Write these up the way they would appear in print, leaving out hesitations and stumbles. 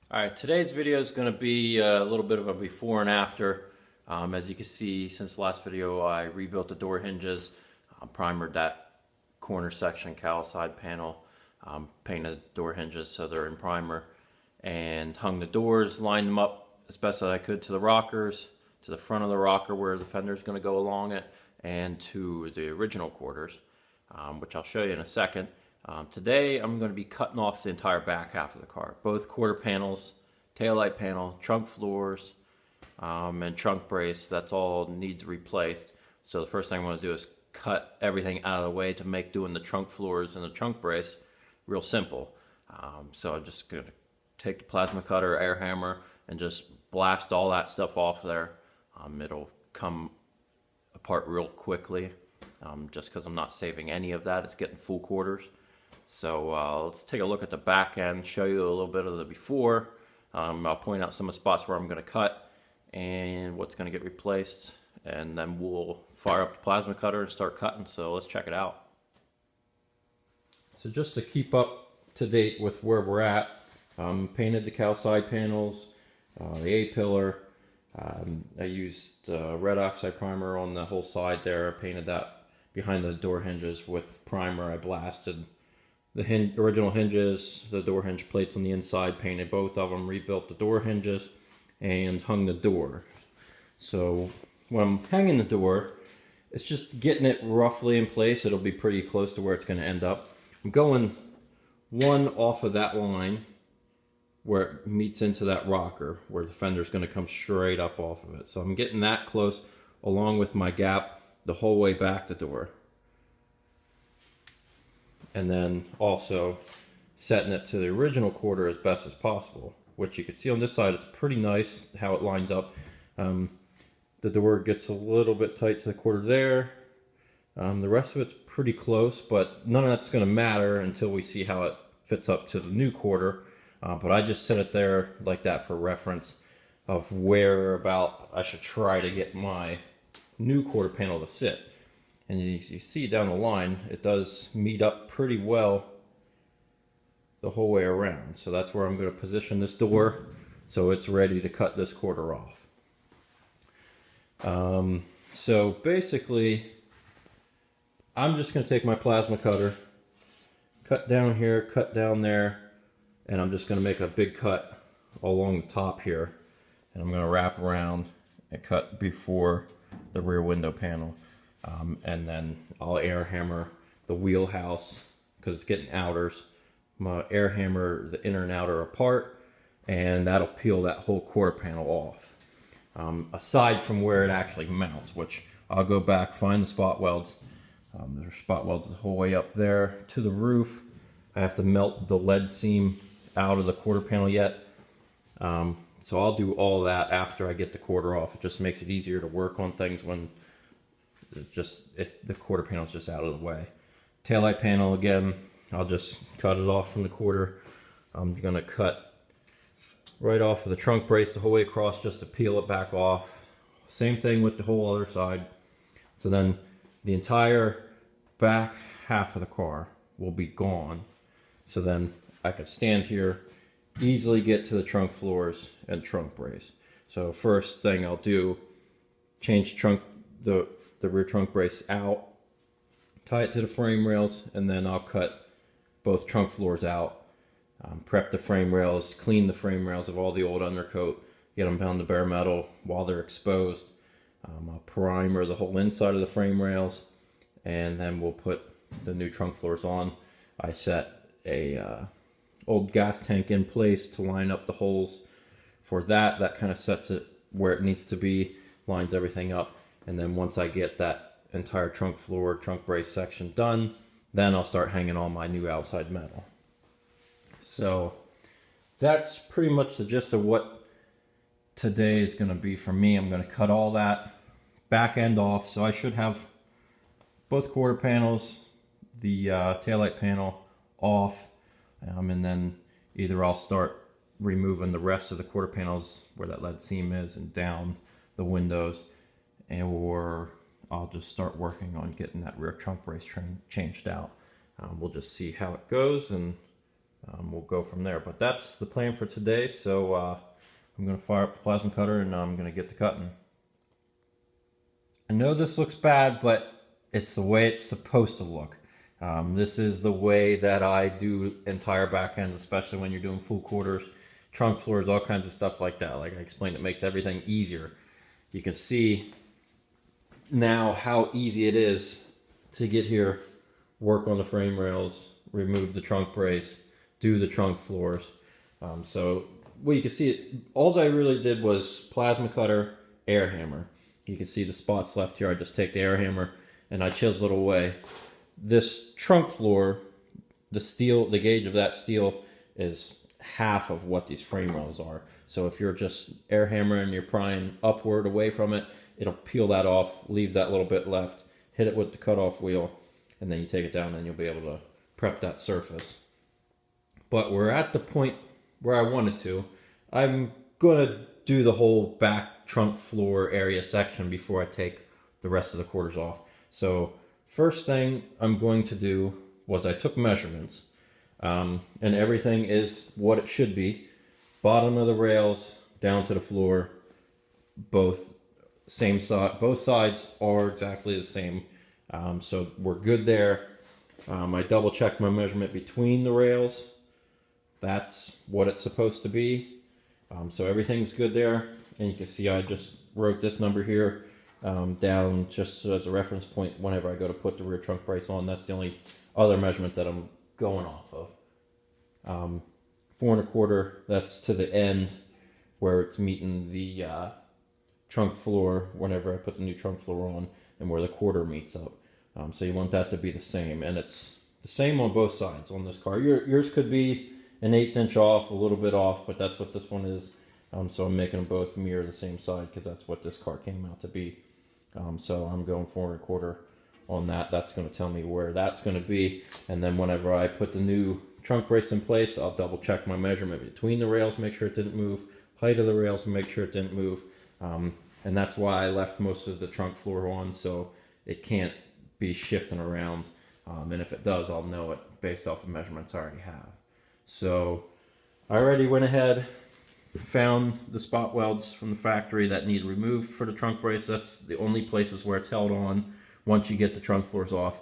Alright, today's video is going to be a little bit of a before and after. As you can see, since the last video I rebuilt the door hinges, primered that corner section, cowl side panel, painted door hinges so they're in primer, and hung the doors, lined them up as best as I could to the rockers, to the front of the rocker where the fender is going to go along it, and to the original quarters, which I'll show you in a second. Today I'm going to be cutting off the entire back half of the car, both quarter panels, taillight panel, trunk floors, and trunk brace. That's all needs replaced. So the first thing I'm going to do is cut everything out of the way to make doing the trunk floors and the trunk brace real simple. So I'm just going to take the plasma cutter, air hammer, and just blast all that stuff off there. It'll come apart real quickly, just because I'm not saving any of that. It's getting full quarters. So let's take a look at the back end, show you a little bit of the before. I'll point out some of the spots where I'm going to cut and what's going to get replaced, and then we'll fire up the plasma cutter and start cutting. So let's check it out. So just to keep up to date with where we're at, painted the cowl side panels, the A-pillar. I used red oxide primer on the whole side there. I painted that behind the door hinges with primer. I blasted the original hinges, the door hinge plates on the inside, painted both of them, rebuilt the door hinges, and hung the door. So when I'm hanging the door, it's just getting it roughly in place. It'll be pretty close to where it's going to end up. I'm going one off of that line where it meets into that rocker, where the fender's going to come straight up off of it. So I'm getting that close along with my gap the whole way back the door. And then also setting it to the original quarter as best as possible, which you can see on this side, it's pretty nice how it lines up. The door gets a little bit tight to the quarter there. The rest of it's pretty close, but none of that's going to matter until we see how it fits up to the new quarter. But I just set it there like that for reference of where about I should try to get my new quarter panel to sit. And you see down the line, it does meet up pretty well the whole way around. So that's where I'm going to position this door so it's ready to cut this quarter off. So basically, I'm just going to take my plasma cutter, cut down here, cut down there, and I'm just going to make a big cut along the top here. And I'm going to wrap around and cut before the rear window panel. And then I'll air hammer the wheelhouse because it's getting outers. I'm going to air hammer the inner and outer apart, and that'll peel that whole quarter panel off. Aside from where it actually mounts, which I'll go back, find the spot welds. There's spot welds the whole way up there to the roof. I have to melt the lead seam out of the quarter panel yet. So I'll do all that after I get the quarter off. It just makes it easier to work on things when the quarter panel is just out of the way. Taillight panel, again, I'll just cut it off from the quarter. I'm gonna cut right off of the trunk brace the whole way across just to peel it back off. Same thing with the whole other side. So then the entire back half of the car will be gone. So then I can stand here, easily get to the trunk floors and trunk brace. So first thing I'll do, change the rear trunk brace out, tie it to the frame rails, and then I'll cut both trunk floors out, prep the frame rails, clean the frame rails of all the old undercoat, get them down to bare metal while they're exposed. I'll primer the whole inside of the frame rails, and then we'll put the new trunk floors on. I set a old gas tank in place to line up the holes for that. That kind of sets it where it needs to be, lines everything up. And then once I get that entire trunk floor, trunk brace section done, then I'll start hanging all my new outside metal. So that's pretty much the gist of what today is going to be for me. I'm going to cut all that back end off. So I should have both quarter panels, the taillight panel off, and then either I'll start removing the rest of the quarter panels where that lead seam is and down the windows, or I'll just start working on getting that rear trunk brace changed out. We'll just see how it goes and we'll go from there. But that's the plan for today. So I'm going to fire up the plasma cutter and I'm going to get to cutting. I know this looks bad, but it's the way it's supposed to look. This is the way that I do entire back ends, especially when you're doing full quarters, trunk floors, all kinds of stuff like that. Like I explained, it makes everything easier. You can see now how easy it is to get here, work on the frame rails, remove the trunk brace, do the trunk floors. So well, you can see it. All I really did was plasma cutter, air hammer. You can see the spots left here. I just take the air hammer and I chisel it away. This trunk floor, the steel, the gauge of that steel is half of what these frame rails are. So if you're just air hammering and you're prying upward away from it, it'll peel that off, leave that little bit left, hit it with the cutoff wheel, and then you take it down and you'll be able to prep that surface. But we're at the point where I wanted to. I'm gonna do the whole back trunk floor area section before I take the rest of the quarters off. So first thing I'm going to do was I took measurements, and everything is what it should be. Bottom of the rails down to the floor, both same side, both sides are exactly the same. So we're good there. I double checked my measurement between the rails. That's what it's supposed to be. So everything's good there. And you can see I just wrote this number here down just as a reference point whenever I go to put the rear trunk brace on. That's the only other measurement that I'm going off of. 4 1/4, that's to the end where it's meeting the trunk floor whenever I put the new trunk floor on, and where the quarter meets up. So you want that to be the same, and it's the same on both sides on this car. Yours could be an 1/8 inch off, a little bit off, but that's what this one is. So I'm making them both mirror the same side because that's what this car came out to be. So I'm going 4 1/4 on that. That's going to tell me where that's going to be. And then whenever I put the new trunk brace in place, I'll double check my measurement between the rails, make sure it didn't move, height of the rails, and make sure it didn't move. And that's why I left most of the trunk floor on, so it can't be shifting around. And if it does, I'll know it based off of measurements I already have. So I already went ahead, found the spot welds from the factory that need removed for the trunk brace. That's the only places where it's held on once you get the trunk floors off.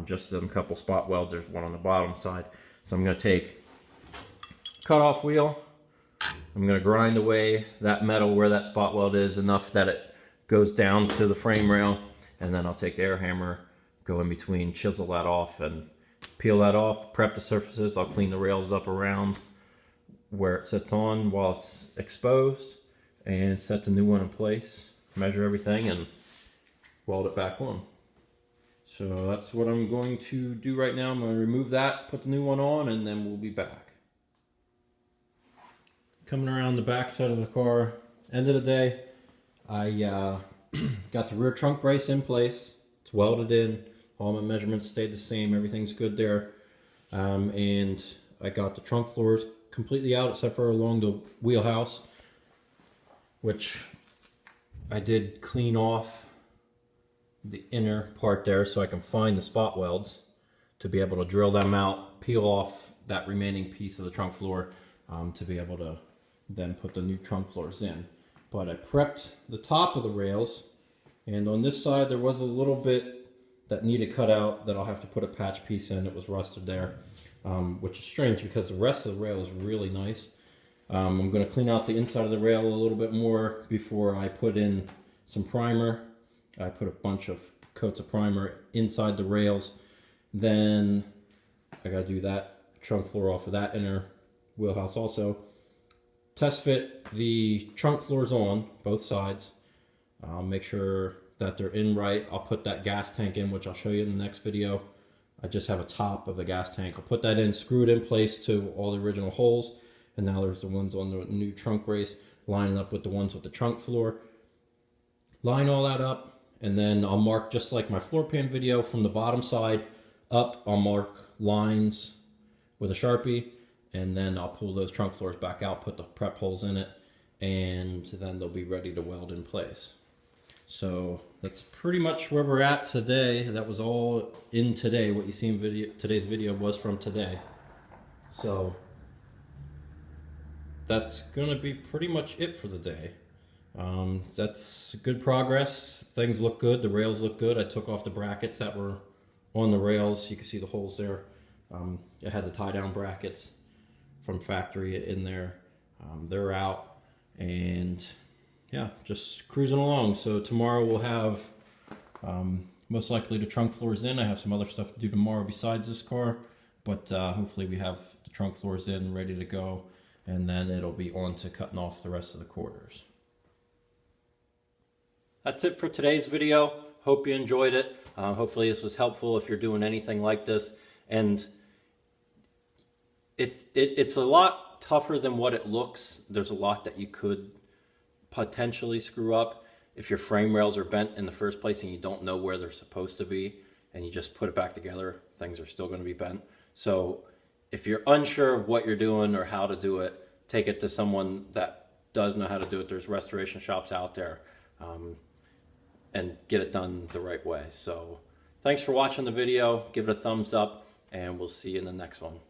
Just a couple spot welds. There's one on the bottom side. So I'm going to take cutoff wheel. I'm going to grind away that metal where that spot weld is enough that it goes down to the frame rail. And then I'll take the air hammer, go in between, chisel that off, and peel that off, prep the surfaces. I'll clean the rails up around where it sits on while it's exposed, and set the new one in place, measure everything, and weld it back on. So that's what I'm going to do right now. I'm going to remove that, put the new one on, and then we'll be back. Coming around the back side of the car, end of the day, I got the rear trunk brace in place. It's welded in. All my measurements stayed the same. Everything's good there. And I got the trunk floors completely out except for along the wheelhouse, which I did clean off the inner part there so I can find the spot welds to be able to drill them out, peel off that remaining piece of the trunk floor to be able to then put the new trunk floors in. But I prepped the top of the rails, and on this side there was a little bit that needed cut out that I'll have to put a patch piece in. It was rusted there, which is strange because the rest of the rail is really nice. I'm going to clean out the inside of the rail a little bit more before I put in some primer. I put a bunch of coats of primer inside the rails. Then I got to do that trunk floor off of that inner wheelhouse also. Test fit the trunk floors on both sides. I'll make sure that they're in right. I'll put that gas tank in, which I'll show you in the next video. I just have a top of a gas tank. I'll put that in, screw it in place to all the original holes. And now there's the ones on the new trunk brace lining up with the ones with the trunk floor. Line all that up, and then I'll mark, just like my floor pan video, from the bottom side up. I'll mark lines with a Sharpie, and then I'll pull those trunk floors back out, put the prep holes in it, and then they'll be ready to weld in place. So that's pretty much where we're at today. That was all in today. What you see in today's video was from today. So that's gonna be pretty much it for the day. That's good progress. Things look good. The rails look good. I took off the brackets that were on the rails. You can see the holes there. I had the tie down brackets from factory in there. They're out, and yeah, just cruising along. So tomorrow we'll have most likely the trunk floors in. I have some other stuff to do tomorrow besides this car, but hopefully we have the trunk floors in, ready to go, and then it'll be on to cutting off the rest of the quarters. That's it for today's video. Hope you enjoyed it. Hopefully this was helpful if you're doing anything like this. And it's a lot tougher than what it looks. There's a lot that you could potentially screw up if your frame rails are bent in the first place and you don't know where they're supposed to be and you just put it back together, things are still going to be bent. So if you're unsure of what you're doing or how to do it, take it to someone that does know how to do it. There's restoration shops out there. And get it done the right way. So thanks for watching the video. Give it a thumbs up, and we'll see you in the next one.